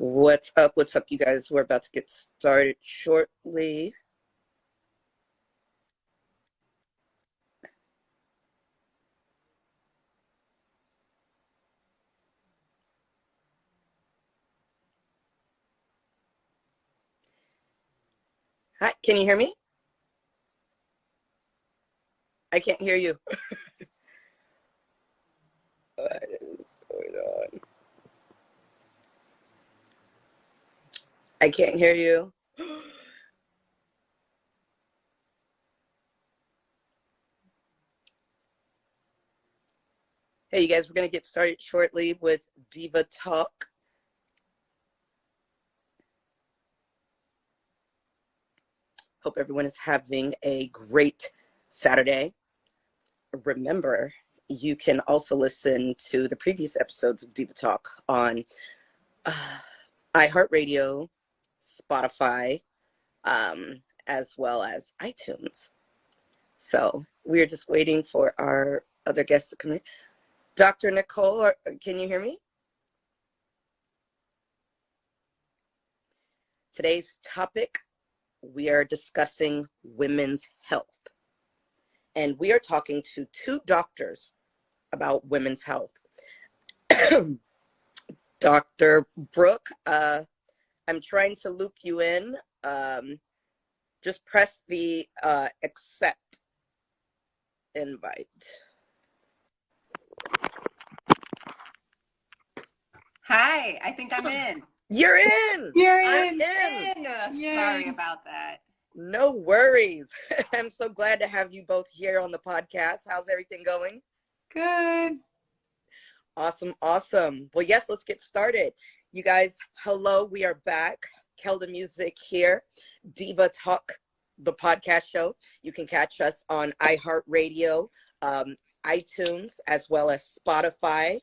What's up? What's up, you guys? We're about to get started shortly. Hi, can you hear me? I can't hear you. What is going on? I can't hear you. Hey, you guys, we're going to get started shortly with Diva Talk. Hope everyone is having a great Saturday. Remember, you can also listen to the previous episodes of Diva Talk on iHeartRadio, Spotify, as well as iTunes. So we're just waiting for our other guests to come in. Dr. Nicole, can you hear me? Today's topic, we are discussing women's health. And we are talking to two doctors about women's health. Dr. Brooke, I'm trying to loop you in. Just press the accept invite. Hi, I think I'm in. You're in. I'm in. Sorry about that. No worries. I'm so glad to have you both here on the podcast. How's everything going? Good. Awesome. Well, yes, let's get started. You guys, hello. We are back. Keldamuzik here. Diva Talk, the podcast show. You can catch us on iHeartRadio, iTunes, as well as Spotify,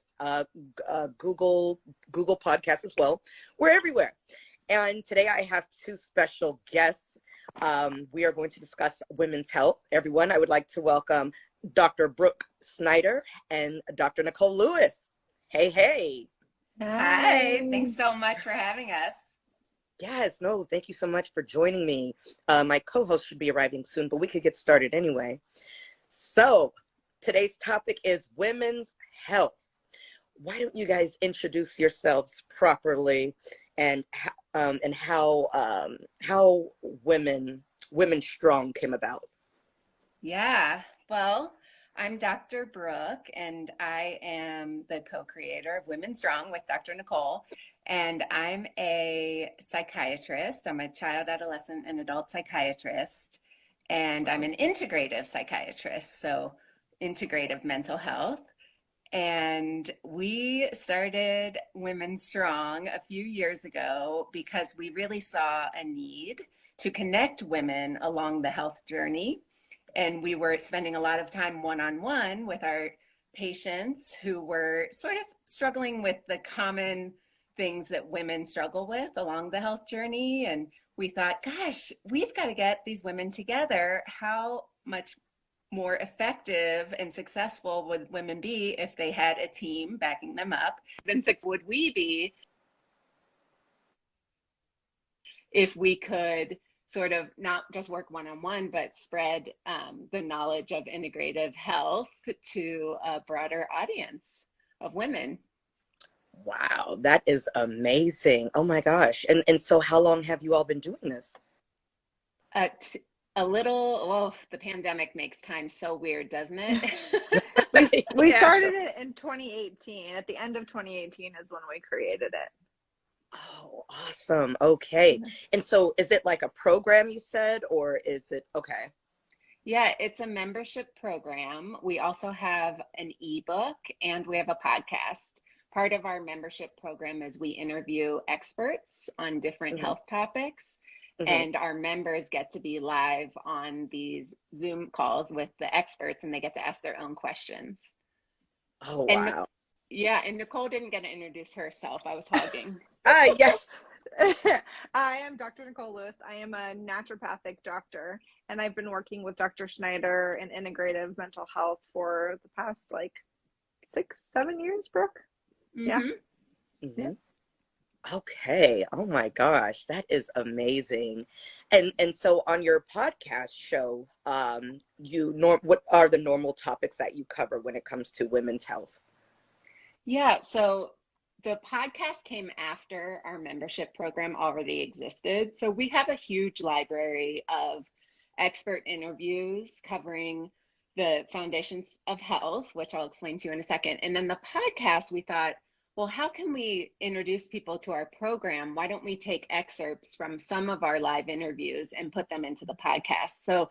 Google Podcasts as well. We're everywhere. And today I have two special guests. We are going to discuss women's health. Everyone, I would like to welcome Dr. Brooke Schneider and Dr. Nicole Lewis. Hey. Hi. Thanks so much for having us. Yes, no, thank you so much for joining me. My co-host should be arriving soon, but we could get started anyway. So today's topic is women's health. Why don't you guys introduce yourselves properly and how Women Strong came about? Yeah, well, I'm Dr. Brooke, and I am the co-creator of Women Strong with Dr. Nicole. And I'm a psychiatrist. I'm a child, adolescent, and adult psychiatrist. And I'm an integrative psychiatrist, so integrative mental health. And we started Women Strong a few years ago because we really saw a need to connect women along the health journey. And we were spending a lot of time one-on-one with our patients who were sort of struggling with the common things that women struggle with along the health journey. And we thought, gosh, we've got to get these women together. How much more effective and successful would women be if they had a team backing them up? Then would we be if we could sort of not just work one-on-one, but spread the knowledge of integrative health to a broader audience of women? Wow, that is amazing. Oh my gosh. And so how long have you all been doing this? A little, well, the pandemic makes time so weird, doesn't it? We started it in 2018. At the end of 2018 is when we created it. Oh, awesome. Okay. And so is it like a program you said, or is it, okay. Yeah, it's a membership program. We also have an ebook and we have a podcast. Part of our membership program is we interview experts on different health topics. And our members get to be live on these Zoom calls with the experts, and they get to ask their own questions. Oh, and wow. And Nicole didn't get to introduce herself. I was hogging. Yes. I am Dr. Nicole Lewis. I am a naturopathic doctor, and I've been working with Dr. Schneider in integrative mental health for the past 6-7 years, Brooke. Yeah. Yeah. Okay. Oh my gosh, that is amazing. And so on your podcast show, what are the normal topics that you cover when it comes to women's health? Yeah, so the podcast came after our membership program already existed. So we have a huge library of expert interviews covering the foundations of health, which I'll explain to you in a second. And then the podcast, we thought, well, how can we introduce people to our program? Why don't we take excerpts from some of our live interviews and put them into the podcast? So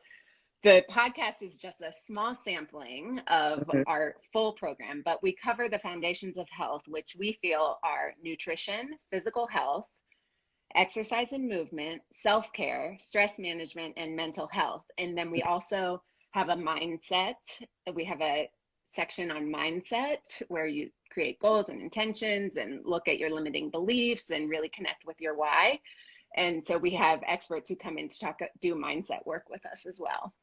the podcast is just a small sampling of Mhm. our full program, but we cover the foundations of health, which we feel are nutrition, physical health, exercise and movement, self-care, stress management, and mental health. And then we also have a mindset. We have a section on mindset where you create goals and intentions and look at your limiting beliefs and really connect with your why. And so we have experts who come in to do mindset work with us as well.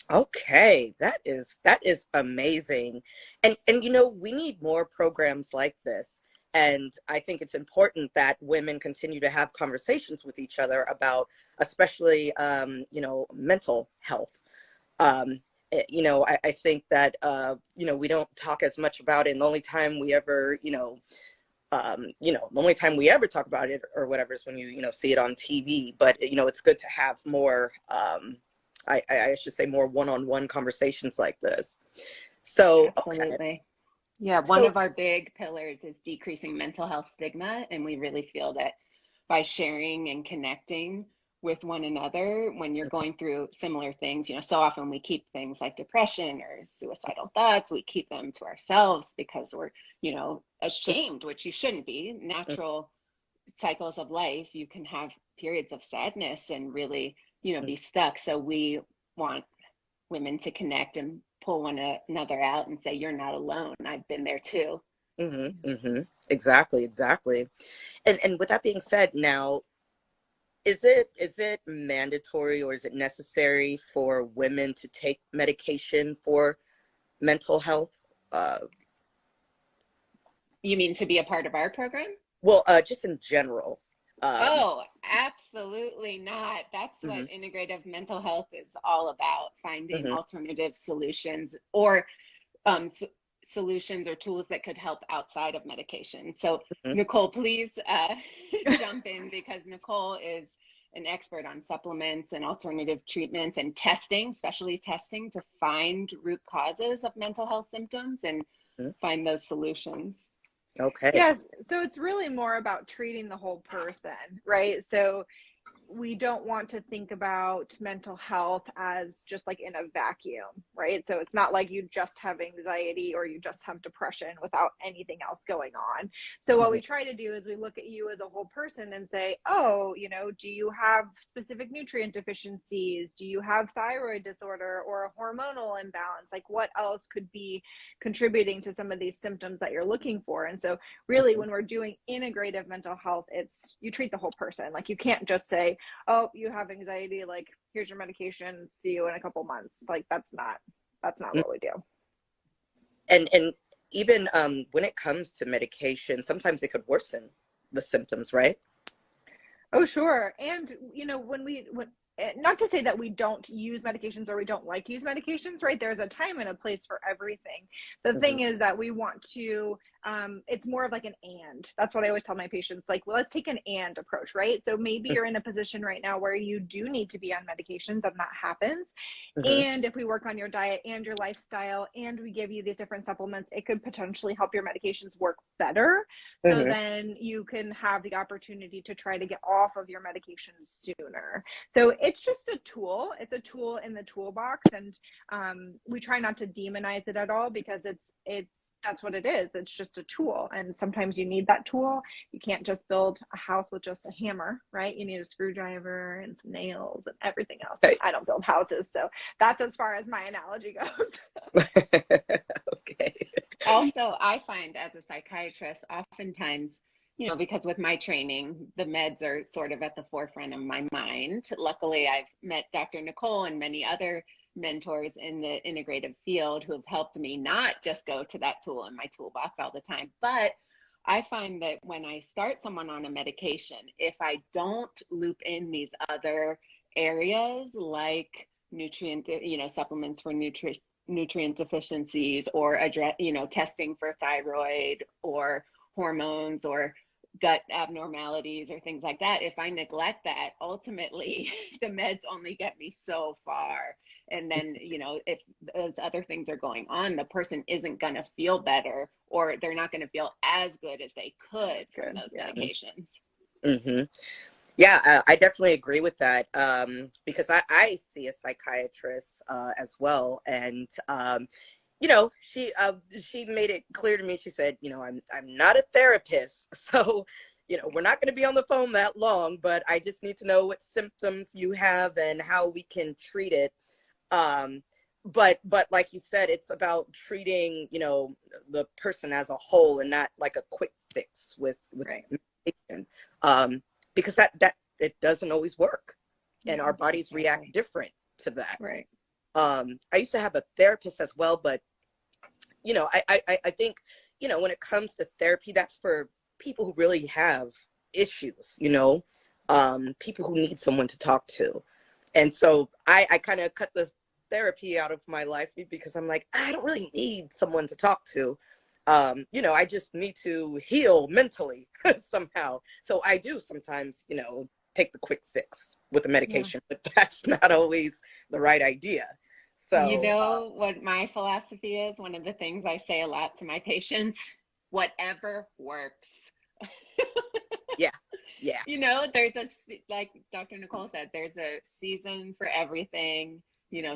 Okay, that is amazing. And we need more programs like this. And I think it's important that women continue to have conversations with each other about, especially, mental health. I think that, we don't talk as much about it. And the only time we ever, the only time we ever talk about it or whatever is when you see it on TV. But, it's good to have more, I should say, more one-on-one conversations like this. So, Absolutely. okay. Yeah, one So, of our big pillars is decreasing mental health stigma. And we really feel that by sharing and connecting with one another when you're going through similar things, so often we keep things like depression or suicidal thoughts, we keep them to ourselves because we're, ashamed, which you shouldn't be. Natural cycles of life, you can have periods of sadness and really, be stuck. So we want women to connect and pull one another out and say, you're not alone. I've been there too. exactly, exactly. And with that being said, now, is it mandatory or is it necessary for women to take medication for mental health? Uh, You mean to be a part of our program? well, just in general. Um, Oh, absolutely not. That's what mhm, integrative mental health is all about, finding mhm, alternative solutions or um, s- solutions or tools that could help outside of medication. So, mhm. Nicole, please jump in because Nicole is an expert on supplements and alternative treatments and testing, especially testing to find root causes of mental health symptoms and Mhm. find those solutions. Okay. Yes, so it's really more about treating the whole person, right? So we don't want to think about mental health as just like in a vacuum, right? So it's not like you just have anxiety or you just have depression without anything else going on. So what Mhm, we try to do is we look at you as a whole person and say, oh, do you have specific nutrient deficiencies? Do you have thyroid disorder or a hormonal imbalance? Like what else could be contributing to some of these symptoms that you're looking for? And so really mhm. when we're doing integrative mental health, it's you treat the whole person. Like you can't just say, oh, you have anxiety, like here's your medication, see you in a couple months. Like that's not what we do. And even when it comes to medication, sometimes it could worsen the symptoms, right? Oh, sure. And when not to say that we don't use medications or we don't like to use medications, right? There's a time and a place for everything. The Hmm. thing is that we want to it's more of like an and. That's what I always tell my patients, like, well, let's take an and approach, right? So maybe you're in a position right now where you do need to be on medications and that happens. Hmm. And if we work on your diet and your lifestyle and we give you these different supplements, it could potentially help your medications work better. So Hmm. then you can have the opportunity to try to get off of your medications sooner. So it's just a tool. It's a tool in the toolbox, and we try not to demonize it at all because it's that's what it is. It's just a tool, and sometimes you need that tool. You can't just build a house with just a hammer, right? You need a screwdriver and some nails and everything else. And Okay. I don't build houses, so that's as far as my analogy goes. Okay. Also, I find as a psychiatrist, oftentimes, because with my training, the meds are sort of at the forefront of my mind. Luckily, I've met Dr. Nicole and many other mentors in the integrative field who have helped me not just go to that tool in my toolbox all the time, but I find that when I start someone on a medication, if I don't loop in these other areas like nutrient, supplements for nutrient deficiencies, or address, testing for thyroid or hormones or gut abnormalities or things like that, if I neglect that, ultimately the meds only get me so far. And then, if those other things are going on, the person isn't going to feel better, or they're not going to feel as good as they could from those medications. Mm-hmm. Yeah, I definitely agree with that, because I see a psychiatrist as well, and she made it clear to me. She said, I'm not a therapist, so we're not going to be on the phone that long, but I just need to know what symptoms you have and how we can treat it. But like you said, it's about treating the person as a whole, and not like a quick fix with medication. Because that it doesn't always work, and our bodies react different to that. Right. I used to have a therapist as well, but I think when it comes to therapy, that's for people who really have issues, people who need someone to talk to. And so I kind of cut the therapy out of my life, because I'm like, I don't really need someone to talk to. I just need to heal mentally somehow. So I do sometimes, take the quick fix with the medication, but that's not always the right idea. So, what my philosophy is? One of the things I say a lot to my patients: whatever works. Yeah. There's like Dr. Nicole said, there's a season for everything.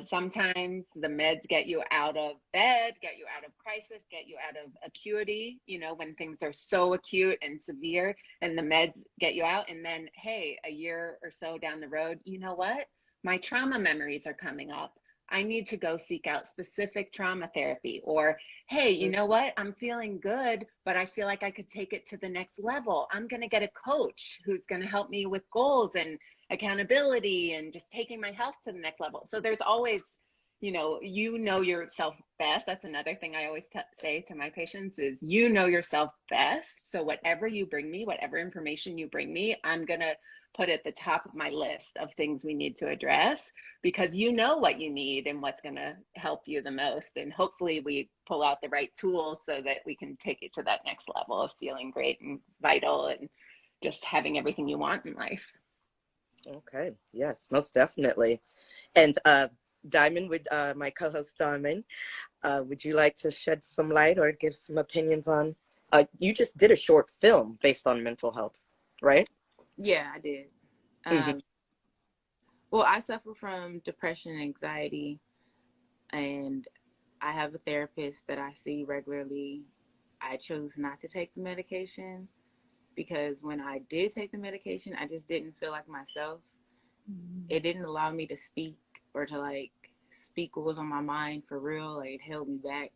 Sometimes the meds get you out of bed, get you out of crisis, get you out of acuity, when things are so acute and severe, and the meds get you out. And then, hey, a year or so down the road, you know what? My trauma memories are coming up. I need to go seek out specific trauma therapy. Or, hey, you know what? I'm feeling good, but I feel like I could take it to the next level. I'm going to get a coach who's going to help me with goals and accountability and just taking my health to the next level. So there's always, yourself best. That's another thing I always say to my patients is, yourself best. So whatever you bring me, whatever information you bring me, I'm going to put at the top of my list of things we need to address, because you know what you need and what's going to help you the most. And hopefully we pull out the right tools so that we can take it to that next level of feeling great and vital and just having everything you want in life. Okay. Yes, most definitely. And Diamond, would my co-host Diamond, would you like to shed some light or give some opinions on? You just did a short film based on mental health, right? Yeah, I did. Well, I suffer from depression and anxiety, and I have a therapist that I see regularly. I chose not to take the medication because when I did take the medication, I just didn't feel like myself. It didn't allow me to speak or to speak what was on my mind for real. Like, it held me back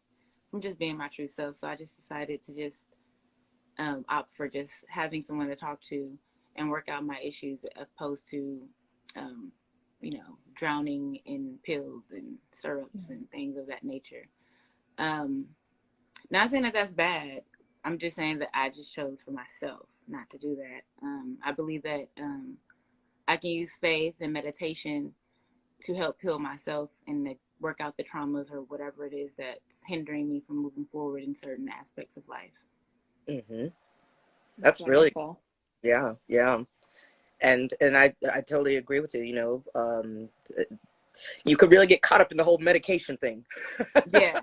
from just being my true self. So I just decided to just opt for just having someone to talk to and work out my issues, opposed to, drowning in pills and syrups and things of that nature. Not saying that that's bad. I'm just saying that I just chose for myself not to do that. I believe that I can use faith and meditation to help heal myself and work out the traumas or whatever it is that's hindering me from moving forward in certain aspects of life. Mm-hmm. That's really, wonderful. Yeah. And I totally agree with you. You could really get caught up in the whole medication thing. Yeah.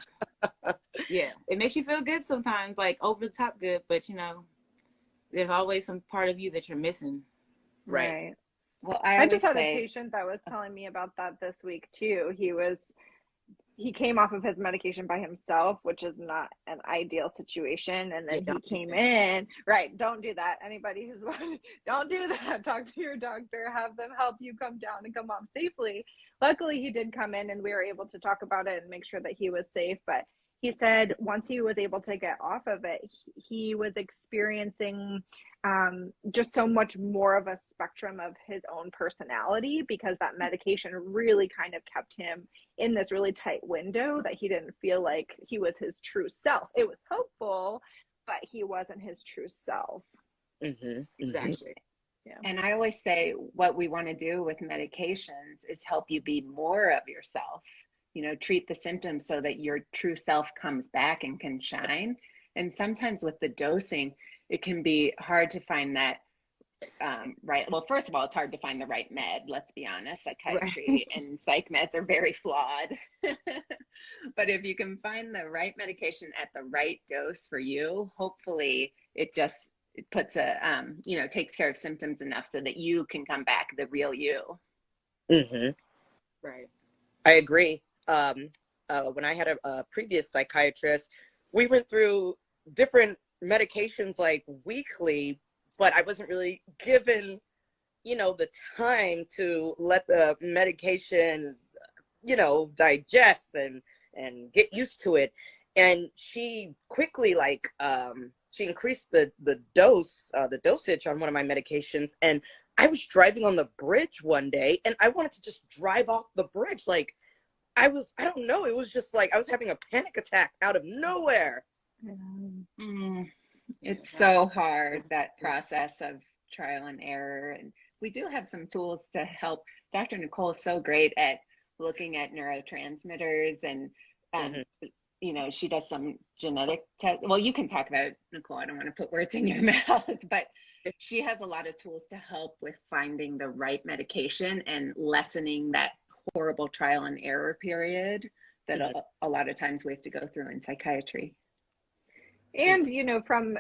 It makes you feel good sometimes, like over the top good, but there's always some part of you that you're missing. Right. Well, I just had a patient that was telling me about that this week too. He came off of his medication by himself, which is not an ideal situation. And then he came in, right. Don't do that. Anybody who's watching, don't do that. Talk to your doctor, have them help you come down and come off safely. Luckily he did come in and we were able to talk about it and make sure that he was safe. But he said once he was able to get off of it, he was experiencing just so much more of a spectrum of his own personality, because that medication really kind of kept him in this really tight window that he didn't feel like he was his true self. It was hopeful, but he wasn't his true self. Exactly. Yeah. And I always say what we want to do with medications is help you be more of yourself, treat the symptoms so that your true self comes back and can shine. And sometimes with the dosing, it can be hard to find that right. Well, first of all, it's hard to find the right med. Let's be honest. Psychiatry and psych meds are very flawed. But if you can find the right medication at the right dose for you, hopefully it puts takes care of symptoms enough so that you can come back the real you. Right. I agree. When I had a previous psychiatrist, we went through different medications like weekly, but I wasn't really given, the time to let the medication, digest and get used to it. And she quickly, she increased the dosage on one of my medications. And I was driving on the bridge one day and I wanted to just drive off the bridge. Like I don't know. It was just like I was having a panic attack out of nowhere. It's so hard, that process of trial and error. And we do have some tools to help. Dr. Nicole is so great at looking at neurotransmitters and, she does some genetic test. Well, you can talk about it, Nicole. I don't want to put words in your mouth, but she has a lot of tools to help with finding the right medication and lessening that horrible trial and error period that a lot of times we have to go through in psychiatry. And, from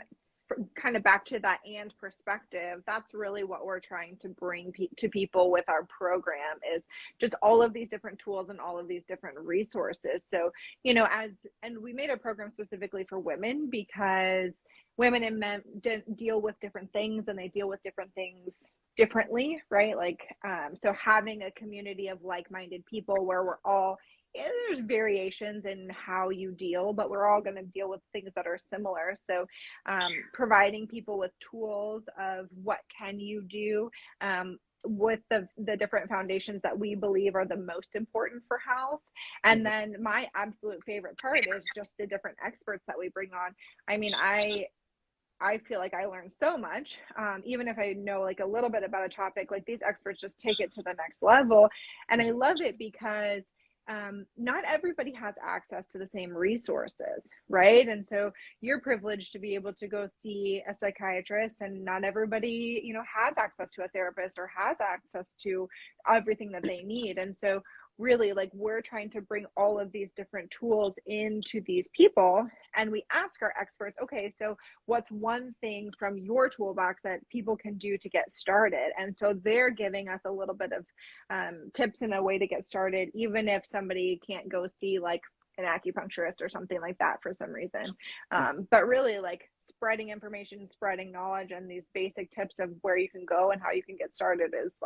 kind of back to that and perspective, that's really what we're trying to bring to people with our program, is just all of these different tools and all of these different resources. So, and we made a program specifically for women because women and men deal with different things and they deal with different things differently, right? So having a community of like-minded people where we're all, there's variations in how you deal, but we're all going to deal with things that are similar. So providing people with tools of what can you do with the different foundations that we believe are the most important for health. And then my absolute favorite part is just the different experts that we bring on. I mean, I feel like I learned so much, even if I know a little bit about a topic. These experts just take it to the next level. And I love it because not everybody has access to the same resources, right? And so you're privileged to be able to go see a psychiatrist, and not everybody, has access to a therapist or has access to everything that they need. And so really, we're trying to bring all of these different tools into these people, and we ask our experts, okay, so what's one thing from your toolbox that people can do to get started? And so they're giving us a little bit of tips and a way to get started, even if somebody can't go see an acupuncturist or something like that for some reason. But really spreading information, spreading knowledge, and these basic tips of where you can go and how you can get started is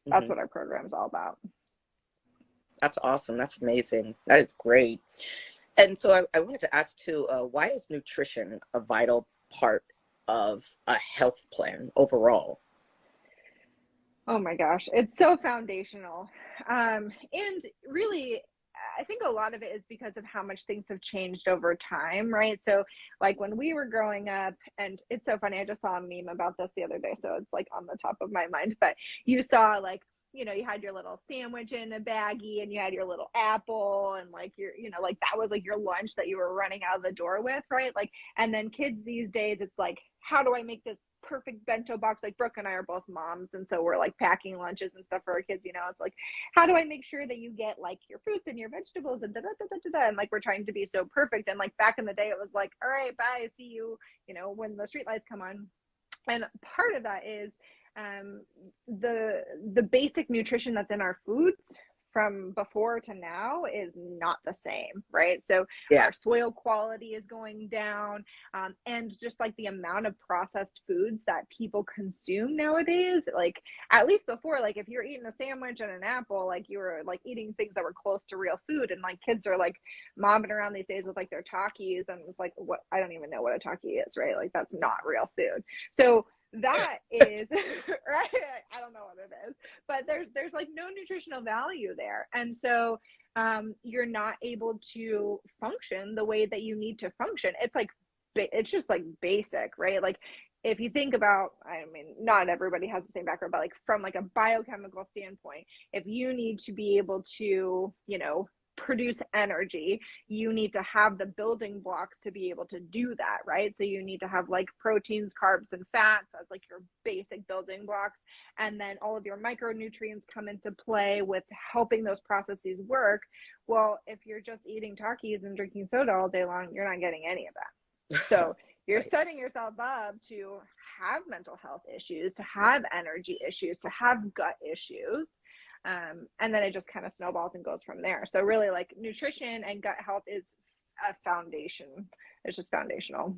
that's what our program is all about. That's awesome. That's amazing. That is great. And so I wanted to ask too, why is nutrition a vital part of a health plan overall? Oh my gosh, it's so foundational. And really, I think a lot of it is because of how much things have changed over time, right? So when we were growing up, and it's so funny, I just saw a meme about this the other day, so it's on the top of my mind, but you saw you had your little sandwich in a baggie and you had your little apple and your, that was your lunch that you were running out of the door with, right? And then kids these days, it's how do I make this perfect bento box? Brooke and I are both moms, and so we're packing lunches and stuff for our kids, it's how do I make sure that you get your fruits and your vegetables and and we're trying to be so perfect. And back in the day, it was all right, bye, see you, when the street lights come on. And part of that is the basic nutrition that's in our foods from before to now is not the same, right? So our soil quality is going down, and just the amount of processed foods that people consume nowadays, at least before, if you're eating a sandwich and an apple, you were eating things that were close to real food. And kids are mobbing around these days with their Takis, and it's what, I don't even know what a Taki is, right? That's not real food. So that is right, I don't know what it is, but there's no nutritional value there. And so you're not able to function the way that you need to function. It's it's just like basic, right? Like if you think about, I mean, not everybody has the same background, but like from like a biochemical standpoint, if you need to be able to, you know, produce energy, you need to have the building blocks to be able to do that, right? So you need to have like proteins, carbs, and fats as like your basic building blocks, and then all of your micronutrients come into play with helping those processes work. Well, if you're just eating Takis and drinking soda all day long, you're not getting any of that. So you're Right. setting yourself up to have mental health issues, to have energy issues, to have gut issues. And then it just kind of snowballs and goes from there. So really, like, nutrition and gut health is a foundation. It's just foundational.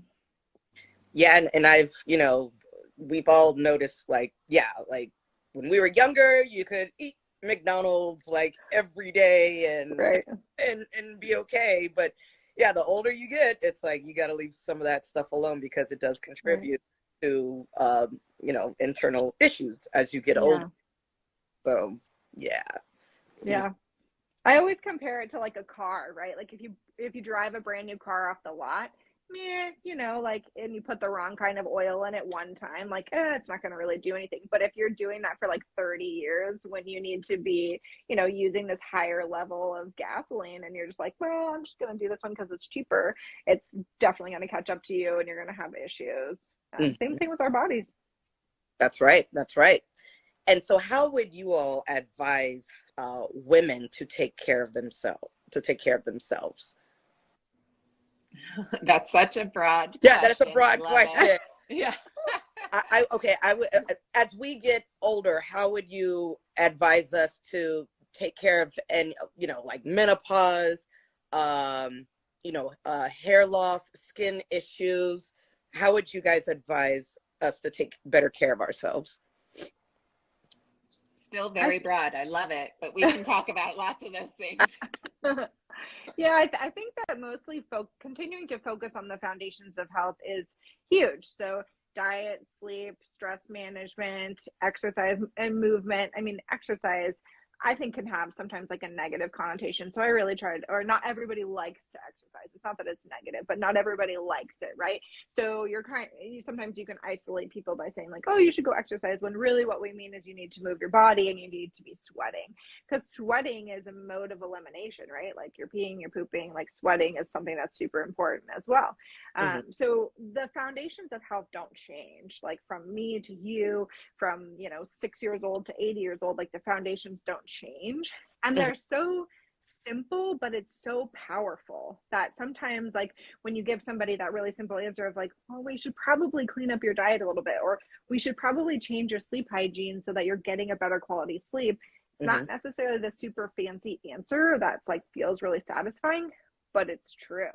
Yeah, and I've, you know, we've all noticed, like, yeah, like when we were younger, you could eat McDonald's like every day and Right. and be okay. But yeah, the older you get, it's like you got to leave some of that stuff alone because it does contribute to you know, internal issues as you get older. So yeah. Yeah. I always compare it to like a car, right? Like if you drive a brand new car off the lot, meh, you know, like, and you put the wrong kind of oil in it one time, like, it's not going to really do anything. But if you're doing that for like 30 years, when you need to be, you know, using this higher level of gasoline, and you're just like, well, I'm just going to do this one because it's cheaper, it's definitely going to catch up to you and you're going to have issues. Same thing with our bodies. That's right. That's right. And so how would you all advise women to take care of themselves? That's such a broad Yeah, question. that's a broad question. Yeah. I would, as we get older, how would you advise us to take care of, and, you know, like menopause, you know, hair loss, skin issues? How would you guys advise us to take better care of ourselves? Still very broad. I love it, but we can talk about lots of those things. Yeah, I think that mostly continuing to focus on the foundations of health is huge. So diet, sleep, stress management, exercise, and movement. I mean, exercise, I think, can have sometimes like a negative connotation. So I really tried, or not everybody likes to exercise. It's not that it's negative, but not everybody likes it, right? So sometimes you can isolate people by saying like, oh, you should go exercise, when really what we mean is you need to move your body and you need to be sweating, because sweating is a mode of elimination, right? Like you're peeing, you're pooping, like sweating is something that's super important as well. So the foundations of health don't change, like from me to you, from, you know, 6 years old to 80 years old, like the foundations don't change. And they're so simple, but it's so powerful that sometimes, like, when you give somebody that really simple answer of like, oh, we should probably clean up your diet a little bit, or we should probably change your sleep hygiene so that you're getting a better quality sleep, it's not necessarily the super fancy answer that's like feels really satisfying, but it's true.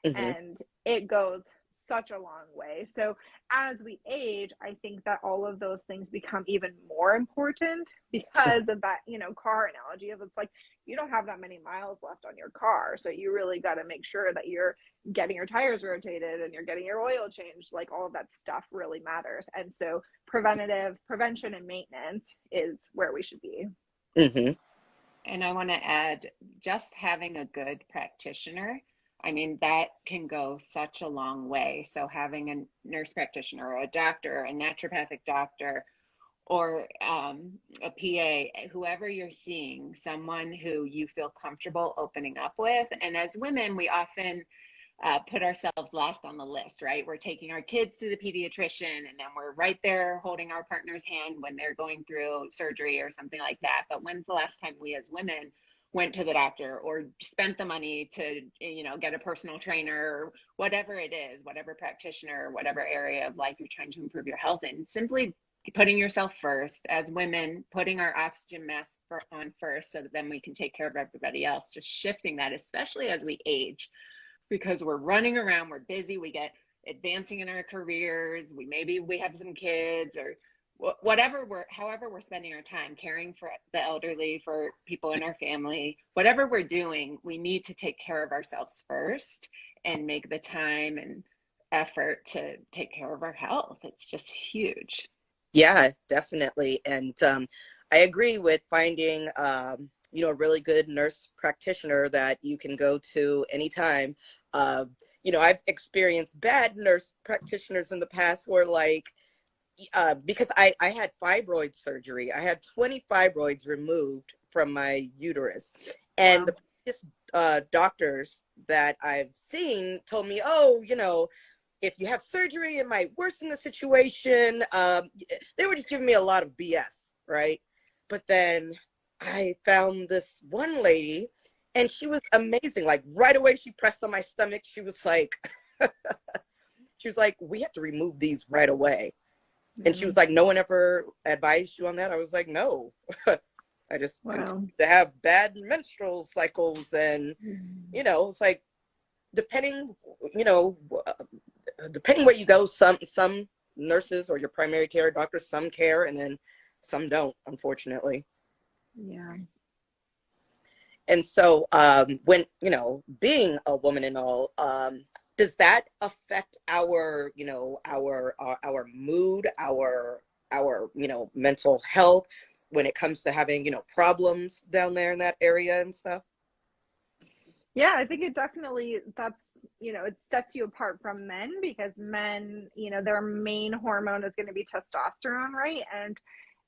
And it goes such a long way. So as we age, I think that all of those things become even more important because of that, you know, car analogy of, it's like, you don't have that many miles left on your car. So you really got to make sure that you're getting your tires rotated and you're getting your oil changed. Like, all of that stuff really matters. And so prevention and maintenance is where we should be. And I want to add, just having a good practitioner, I mean, that can go such a long way. So having a nurse practitioner or a doctor, a naturopathic doctor, or a PA, whoever you're seeing, someone who you feel comfortable opening up with. And as women, we often put ourselves last on the list, right? We're taking our kids to the pediatrician, and then we're right there holding our partner's hand when they're going through surgery or something like that. But when's the last time we as women went to the doctor or spent the money to, you know, get a personal trainer or whatever it is, whatever practitioner, whatever area of life you're trying to improve your health in? Simply putting yourself first. As women, putting our oxygen mask on first, so that then we can take care of everybody else. Just shifting that, especially as we age, because we're running around, we're busy, we get advancing in our careers, we have some kids, or however we're spending our time caring for the elderly, for people in our family, whatever we're doing, we need to take care of ourselves first and make the time and effort to take care of our health. It's just huge. Yeah, definitely. And I agree with finding, you know, a really good nurse practitioner that you can go to anytime. I've experienced bad nurse practitioners in the past where like, because I had fibroid surgery. I had 20 fibroids removed from my uterus. And Wow. the previous doctors that I've seen told me, oh, if you have surgery, it might worsen the situation. They were just giving me a lot of BS, right? But then I found this one lady, and she was amazing. Like right away, she pressed on my stomach. She was like, we have to remove these right away. And she was like, no one ever advised you on that? I was like, no. I just continue to have bad menstrual cycles. And, it's like, depending where you go, some nurses or your primary care doctors, some care, and then some don't, unfortunately. Yeah. And so when, being a woman and all, does that affect our mood, our mental health when it comes to having, problems down there in that area and stuff? Yeah, I think it definitely, it sets you apart from men, because men, their main hormone is going to be testosterone, right? And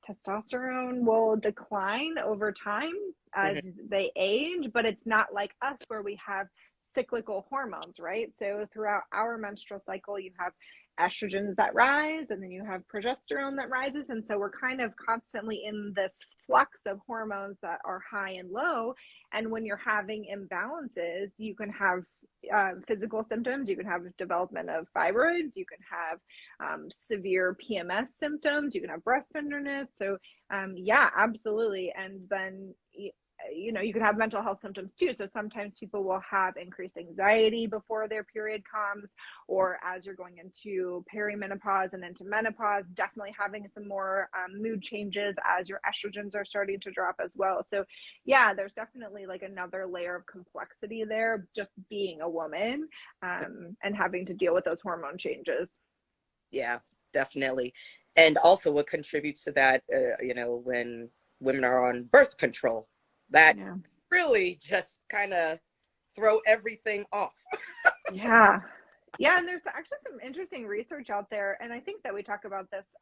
testosterone will decline over time as they age, but it's not like us where we have cyclical hormones, right? So throughout our menstrual cycle, you have estrogens that rise, and then you have progesterone that rises. And so we're kind of constantly in this flux of hormones that are high and low. And when you're having imbalances, you can have physical symptoms. You can have development of fibroids. You can have severe PMS symptoms. You can have breast tenderness. So yeah, absolutely. And then you could have mental health symptoms too. So sometimes people will have increased anxiety before their period comes, or as you're going into perimenopause and into menopause, definitely having some more mood changes as your estrogens are starting to drop as well. So yeah, there's definitely like another layer of complexity there, just being a woman and having to deal with those hormone changes. Yeah, definitely. And also what contributes to that, when women are on birth control, that really just kind of throw everything off. Yeah. And there's actually some interesting research out there. And I think that we talk about this.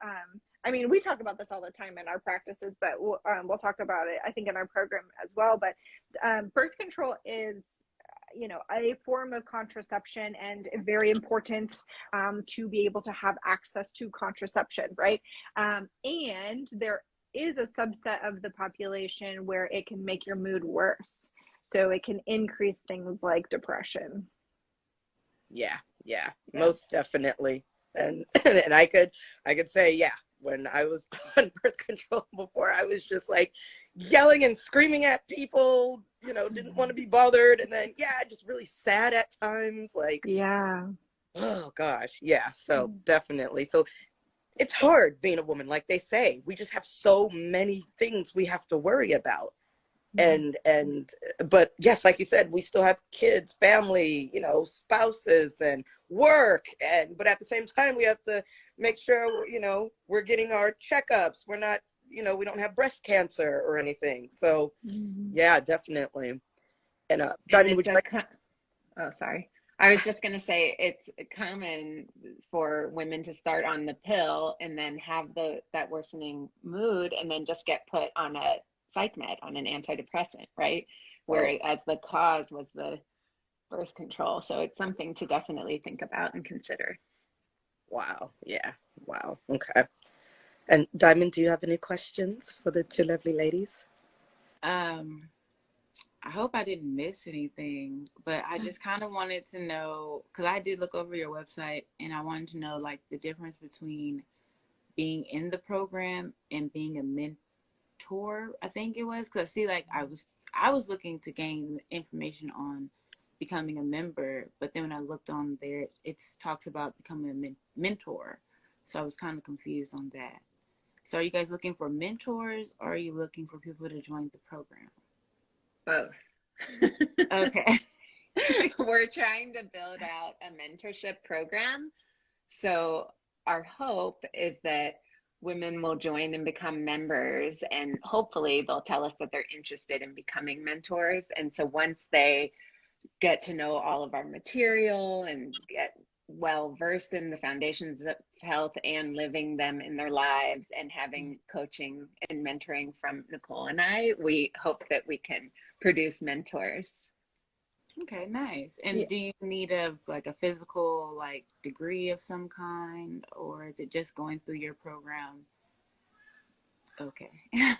We talk about this all the time in our practices, but we'll talk about it, I think, in our program as well. But birth control is, a form of contraception, and very important to be able to have access to contraception, right? And there is a subset of the population where it can make your mood worse. So it can increase things like depression. Yeah, most definitely. And I could say, yeah, when I was on birth control before, I was just like yelling and screaming at people, didn't want to be bothered. And then, just really sad at times. Like, oh gosh. Yeah. So definitely. So it's hard being a woman. Like they say, we just have so many things we have to worry about. But yes, like you said, we still have kids, family, spouses, and work. But at the same time, we have to make sure, we're getting our checkups. We're not, we don't have breast cancer or anything. So yeah, definitely. And Diamond, would you like? Oh, sorry. I was just going to say it's common for women to start on the pill and then have that worsening mood, and then just get put on a psych med, on an antidepressant, right? Whereas the cause was the birth control. So it's something to definitely think about and consider. Wow. Yeah. Wow. Okay. And Diamond, do you have any questions for the two lovely ladies? I hope I didn't miss anything, but I just kind of wanted to know, because I did look over your website, and I wanted to know like the difference between being in the program and being a mentor, I think it was. Because see, like I was looking to gain information on becoming a member, but then when I looked on there, it talks about becoming a mentor. So I was kind of confused on that. So are you guys looking for mentors, or are you looking for people to join the program? Both. Okay. We're trying to build out a mentorship program. So our hope is that women will join and become members, and hopefully they'll tell us that they're interested in becoming mentors. And so once they get to know all of our material and get well versed in the foundations of health and living them in their lives, and having coaching and mentoring from Nicole and I, we hope that we can produce mentors. Okay, nice. And Yeah. do you need a physical degree of some kind, or is it just going through your program? Okay.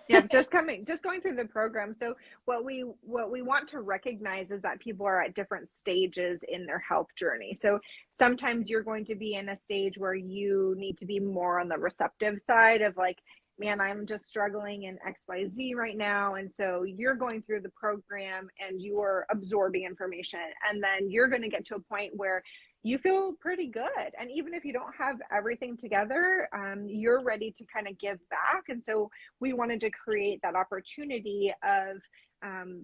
Yeah, just going through the program. So what we want to recognize is that people are at different stages in their health journey. So sometimes you're going to be in a stage where you need to be more on the receptive side of like, man, I'm just struggling in XYZ right now. And so you're going through the program and you're absorbing information. And then you're going to get to a point where you feel pretty good. And even if you don't have everything together, you're ready to kind of give back. And so we wanted to create that opportunity of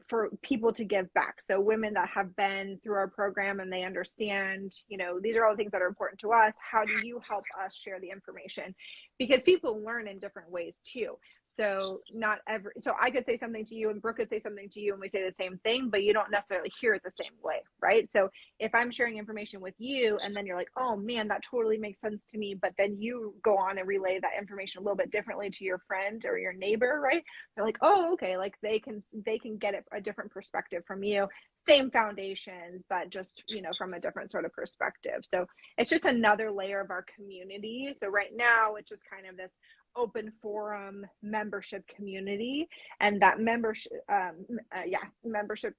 for people to give back. So women that have been through our program and they understand, you know, these are all the things that are important to us. How do you help us share the information? Because people learn in different ways too. So so I could say something to you and Brooke could say something to you and we say the same thing, but you don't necessarily hear it the same way, right? So if I'm sharing information with you and then you're like, oh man, that totally makes sense to me, but then you go on and relay that information a little bit differently to your friend or your neighbor, right? They're like, oh, okay, like they can get it a different perspective from you, same foundations, but just, you know, from a different sort of perspective. So it's just another layer of our community. So right now it's just kind of this open forum membership community, and that membership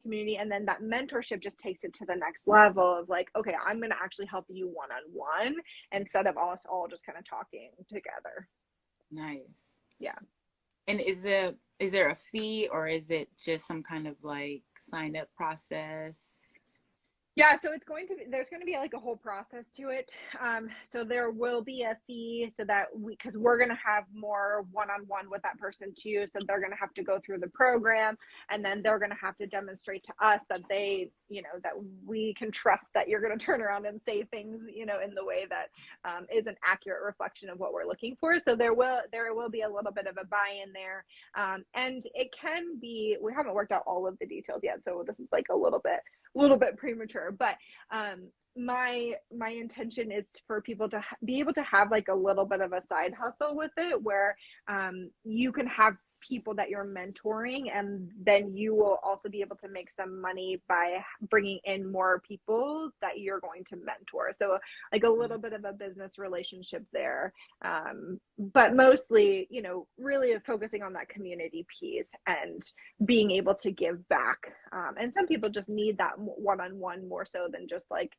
community, and then that mentorship just takes it to the next level of like, okay, I'm going to actually help you one-on-one instead of us all just kind of talking together. Nice. Yeah. And is there a fee, or is it just some kind of like sign up process? Yeah, so there's going to be like a whole process to it. So there will be a fee so that because we're going to have more one-on-one with that person too. So they're going to have to go through the program, and then they're going to have to demonstrate to us that they, you know, that we can trust that you're going to turn around and say things, you know, in the way that is an accurate reflection of what we're looking for. So there will be a little bit of a buy-in there. And it can be, we haven't worked out all of the details yet. So this is like a little bit premature, but my intention is for people to be able to have like a little bit of a side hustle with it, where you can have people that you're mentoring, and then you will also be able to make some money by bringing in more people that you're going to mentor. So like a little bit of a business relationship there, but mostly, you know, really focusing on that community piece and being able to give back. And some people just need that one-on-one more so than just like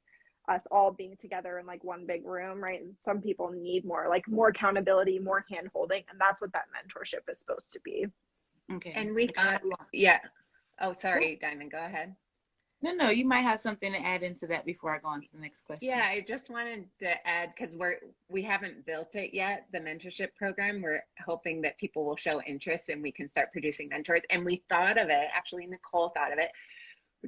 us all being together in like one big room, right? And some people need more accountability, more hand holding, and that's what that mentorship is supposed to be. Okay. And we thought, yeah. Oh, sorry, Diamond, go ahead. No, you might have something to add into that before I go on to the next question. Yeah, I just wanted to add, because we haven't built it yet, the mentorship program. We're hoping that people will show interest and we can start producing mentors. And we thought of it, actually Nicole thought of it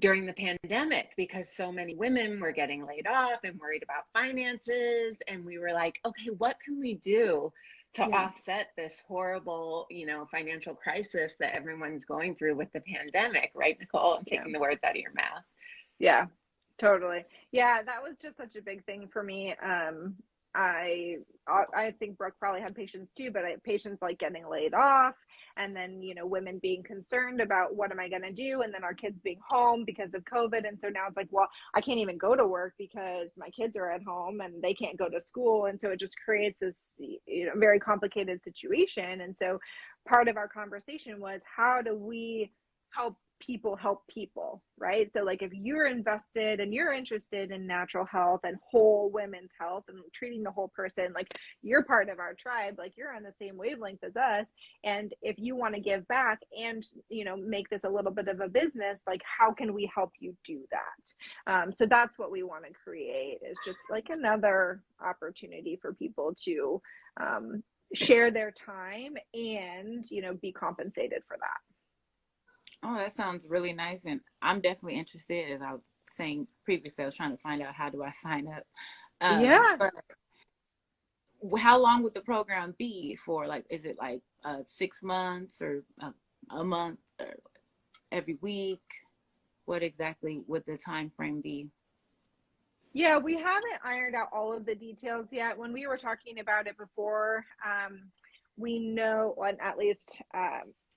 during the pandemic, because so many women were getting laid off and worried about finances. And we were like, okay, what can we do to offset this horrible, you know, financial crisis that everyone's going through with the pandemic, right, Nicole? I'm taking the words out of your mouth. Yeah, totally. Yeah, that was just such a big thing for me. I think Brooke probably had patients too, but patients like getting laid off, and then, you know, women being concerned about what am I going to do, and then our kids being home because of COVID. And so now it's like, well, I can't even go to work because my kids are at home and they can't go to school. And so it just creates this, you know, very complicated situation. And so part of our conversation was, how do we help people, right? So like if you're invested and you're interested in natural health and whole women's health and treating the whole person, like you're part of our tribe, like you're on the same wavelength as us. And if you want to give back and, you know, make this a little bit of a business, like how can we help you do that? So that's what we want to create, is just like another opportunity for people to share their time and, you know, be compensated for that. Oh, that sounds really nice. And I'm definitely interested. As I was saying previously, I was trying to find out, how do I sign up? Yeah. How long would the program be for? Like, is it like 6 months or a month or every week? what exactly would the time frame be? Yeah, we haven't ironed out all of the details yet. When we were talking about it before, we know, and at least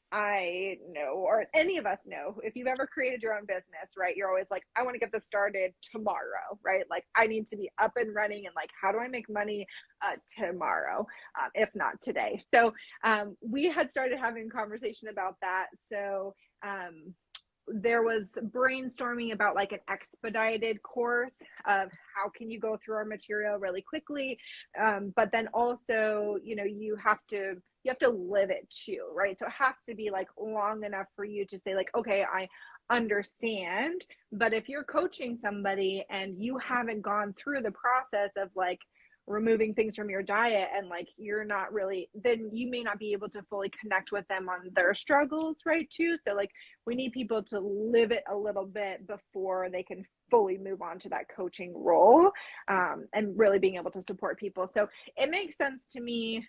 I know, or any of us know, if you've ever created your own business, right, you're always like, I want to get this started tomorrow, right? Like, I need to be up and running, and like, how do I make money tomorrow, if not today? So we had started having a conversation about that. So there was brainstorming about like an expedited course of how can you go through our material really quickly, but then also, you know, you have to live it too, right? So it has to be like long enough for you to say like, okay, I understand. But if you're coaching somebody and you haven't gone through the process of like removing things from your diet, and like you're not really, then you may not be able to fully connect with them on their struggles, right, too. So like we need people to live it a little bit before they can fully move on to that coaching role, and really being able to support people. So it makes sense to me,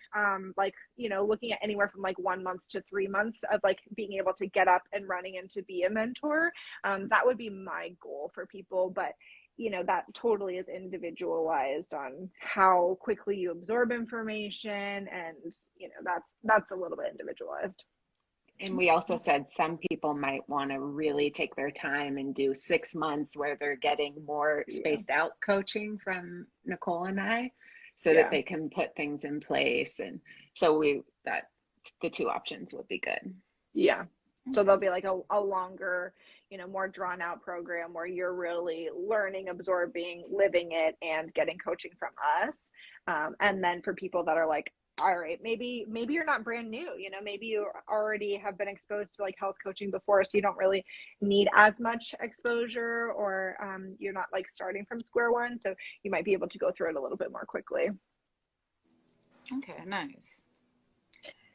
like, you know, looking at anywhere from like 1 month to 3 months of like being able to get up and running and to be a mentor. That would be my goal for people. But you know, that totally is individualized on how quickly you absorb information, and you know, that's a little bit individualized. And we also said some people might want to really take their time and do 6 months where they're getting more spaced out coaching from Nicole and I, so that they can put things in place. And so that the two options would be good. Yeah. So there'll be like a longer, you know, more drawn out program where you're really learning, absorbing, living it, and getting coaching from us. And then for people that are like, all right, maybe you're not brand new, you know, maybe you already have been exposed to like health coaching before, so you don't really need as much exposure, or you're not like starting from square one, so you might be able to go through it a little bit more quickly. Okay, nice.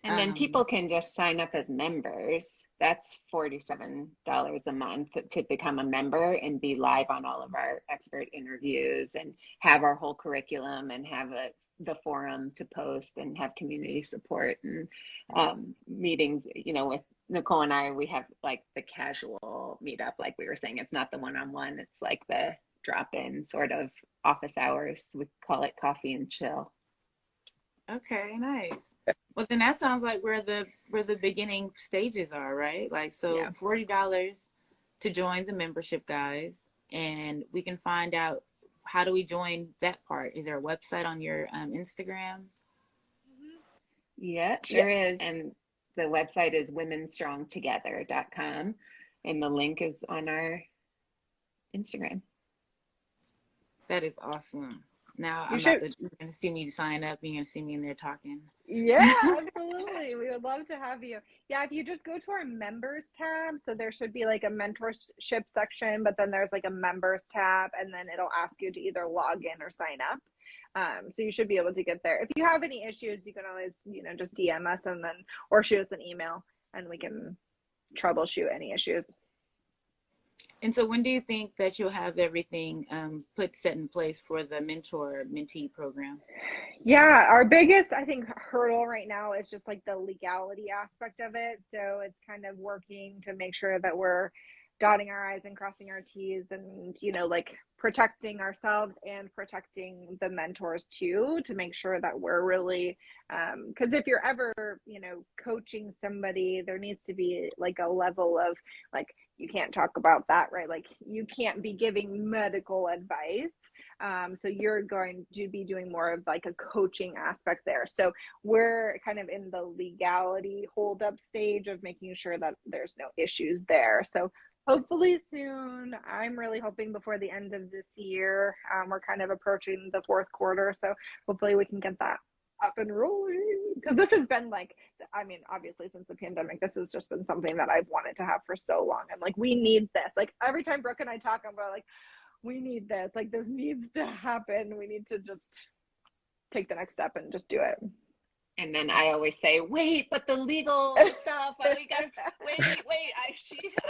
And then people can just sign up as members. That's $47 a month to become a member and be live on all of our expert interviews and have our whole curriculum and have the forum to post and have community support and meetings. You know, with Nicole and I, we have like the casual meetup, like we were saying. It's not the one-on-one. It's like the drop-in sort of office hours. We call it coffee and chill. Okay, nice. Well, then that sounds like where the beginning stages are, right? Like, so $40 to join the membership, guys, and we can find out, how do we join that part? Is there a website on your Instagram? Yeah, sure is. And the website is womenstrongtogether.com, and the link is on our Instagram. That is awesome. Now you're going to see me sign up. You're going to see me in there talking. Yeah, absolutely. We would love to have you. Yeah, if you just go to our members tab, so there should be like a mentorship section, but then there's like a members tab, and then it'll ask you to either log in or sign up. So you should be able to get there. If you have any issues, you can always, you know, just DM us and then, or shoot us an email, and we can troubleshoot any issues. And so when do you think that you'll have everything set in place for the mentor-mentee program? Yeah, our biggest, I think, hurdle right now is just like the legality aspect of it. So it's kind of working to make sure that we're dotting our I's and crossing our T's, and, you know, like protecting ourselves and protecting the mentors too, to make sure that we're really, because if you're ever, you know, coaching somebody, there needs to be like a level of like, you can't talk about that, right? Like you can't be giving medical advice. So you're going to be doing more of like a coaching aspect there. So we're kind of in the legality hold up stage of making sure that there's no issues there. So hopefully soon. I'm really hoping before the end of this year. We're kind of approaching the fourth quarter, so hopefully we can get that up and rolling. Because this has been like, I mean, obviously since the pandemic, this has just been something that I've wanted to have for so long. I'm like, we need this. Like every time Brooke and I talk, I'm like, we need this. Like this needs to happen. We need to just take the next step and just do it. And then I always say, wait, but the legal stuff, we got wait.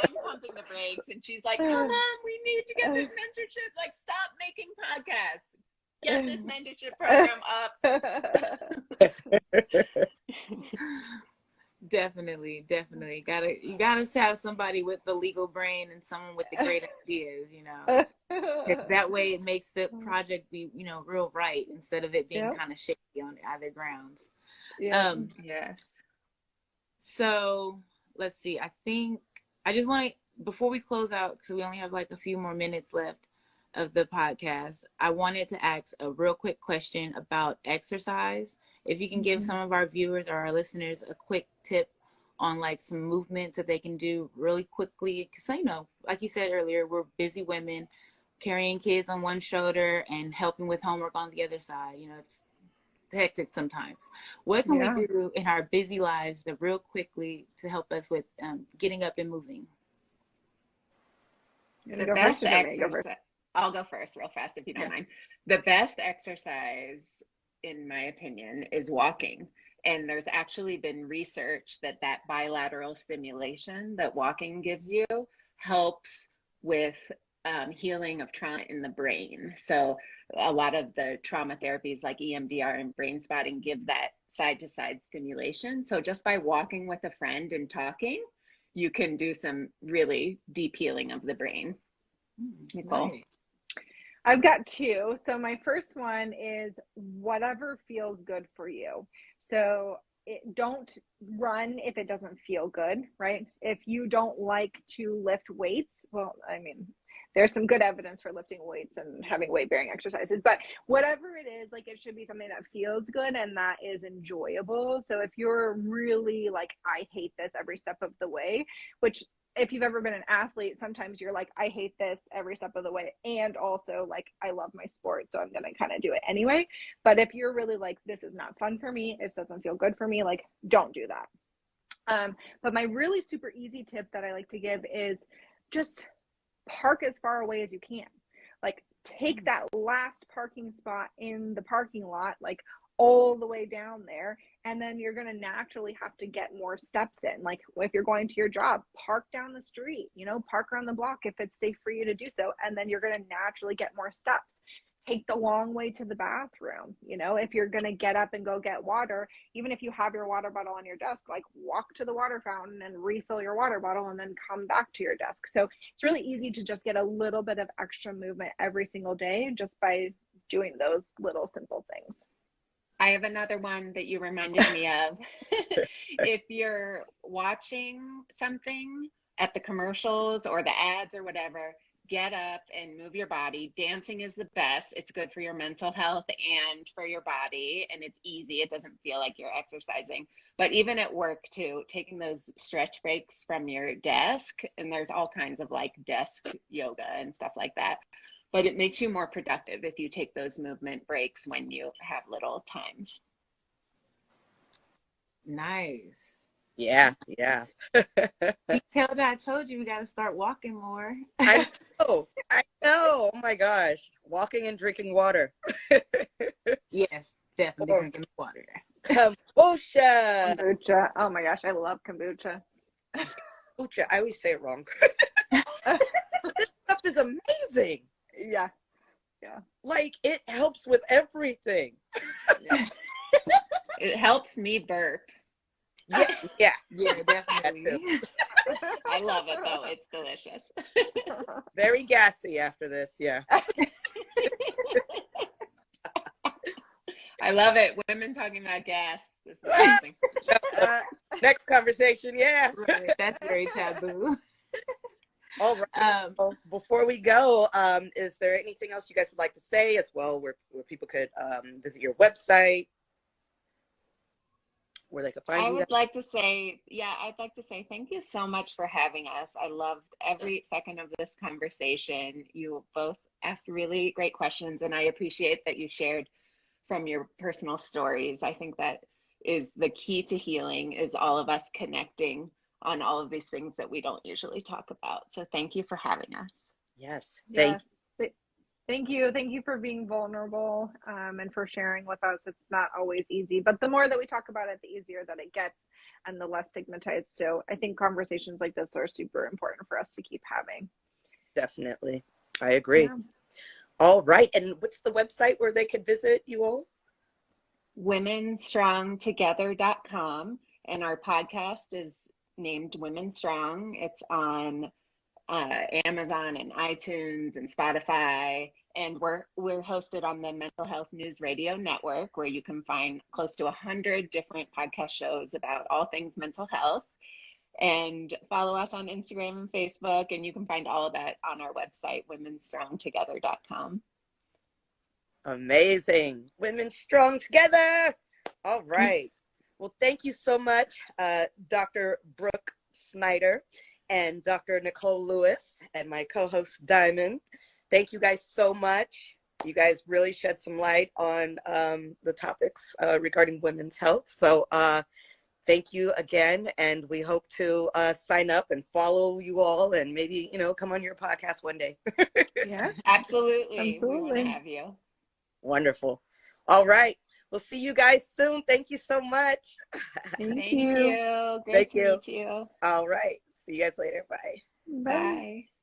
I'm pumping the brakes, and she's like, come on, we need to get this mentorship. Like, stop making podcasts. Get this mentorship program up. Definitely. You gotta have somebody with the legal brain and someone with the great ideas, because that way it makes the project be, real right instead of it being kind of shaky on either grounds. Yes. So let's see. I think I just want to, before we close out, because we only have like a few more minutes left of the podcast, I wanted to ask a real quick question about exercise. If you can give some of our viewers or our listeners a quick tip on like some movements that they can do really quickly. Because, like you said earlier, we're busy women carrying kids on one shoulder and helping with homework on the other side. It's hectic sometimes. What can we do in our busy lives that real quickly to help us with getting up and moving? The best exercise. I'll go first real fast if you don't mind. The best exercise, in my opinion, is walking. And there's actually been research that bilateral stimulation that walking gives you helps with healing of trauma in the brain. So a lot of the trauma therapies like EMDR and brain spotting give that side-to-side stimulation. So just by walking with a friend and talking, you can do some really deep healing of the brain. Nicole? Right. I've got two. So my first one is whatever feels good for you. So don't run if it doesn't feel good, right? If you don't like to lift weights, well, there's some good evidence for lifting weights and having weight-bearing exercises, but whatever it is, like, it should be something that feels good and that is enjoyable. So if you're really like, I hate this every step of the way, which if you've ever been an athlete, sometimes you're like, I hate this every step of the way. And also like, I love my sport, so I'm going to kind of do it anyway. But if you're really like, this is not fun for me, this doesn't feel good for me, like, don't do that. But my really super easy tip that I like to give is just park as far away as you can. Like, take that last parking spot in the parking lot, like all the way down there, and then you're going to naturally have to get more steps in. Like, if you're going to your job, park down the street, park around the block if it's safe for you to do so, and then you're going to naturally get more steps. Take the long way to the bathroom. If you're going to get up and go get water, even if you have your water bottle on your desk, like, walk to the water fountain and refill your water bottle and then come back to your desk. So it's really easy to just get a little bit of extra movement every single day just by doing those little simple things. I have another one that you reminded me of. If you're watching something at the commercials or the ads or whatever, get up and move your body. Dancing is the best. It's good for your mental health and for your body, and it's easy. It doesn't feel like you're exercising. But even at work too, taking those stretch breaks from your desk, and there's all kinds of like desk yoga and stuff like that. But it makes you more productive if you take those movement breaks when you have little times. Nice. Yeah. Kelda, I told you we got to start walking more. I know. Oh my gosh. Walking and drinking water. Yes, definitely drinking water. Kombucha. Kombucha. Oh my gosh, I love kombucha. Kombucha. I always say it wrong. This stuff is amazing. Yeah. Like, it helps with everything. It helps me burp. Yeah, Definitely. I love it though. It's delicious. very gassy after this. Yeah. I love it. Women talking about gas. This is amazing. Next conversation. Yeah. Right. That's very taboo. All right. Well, before we go, is there anything else you guys would like to say as well, where people could visit your website, where they could find you? I'd like to say thank you so much for having us. I loved every second of this conversation. You both asked really great questions, and I appreciate that you shared from your personal stories. I think that is the key to healing, is all of us connecting on all of these things that we don't usually talk about. So thank you for having us. Yes. Thank you. Thank you for being vulnerable and for sharing with us. It's not always easy, but the more that we talk about it, the easier that it gets and the less stigmatized. So I think conversations like this are super important for us to keep having. Definitely. I agree. Yeah. All right. And what's the website where they could visit you all? WomenStrongTogether.com. And our podcast is named Women Strong. It's on Amazon and iTunes and Spotify. And we're hosted on the Mental Health News Radio Network, where you can find close to 100 different podcast shows about all things mental health. And follow us on Instagram and Facebook, and you can find all of that on our website, womenstrongtogether.com. Amazing. Women strong together. All right. Well, thank you so much, Dr. Brooke Schneider and Dr. Nicole Lewis, and my co-host Diamond. Thank you guys so much. You guys really shed some light on the topics regarding women's health. So thank you again, and we hope to sign up and follow you all, and maybe, come on your podcast one day. Yeah, Absolutely. We want to absolutely. have you. Wonderful. All right. We'll see you guys soon. Thank you so much. Thank Thank you. you. Great Thank to you. meet you. All right. See you guys later. Bye. Bye. Bye.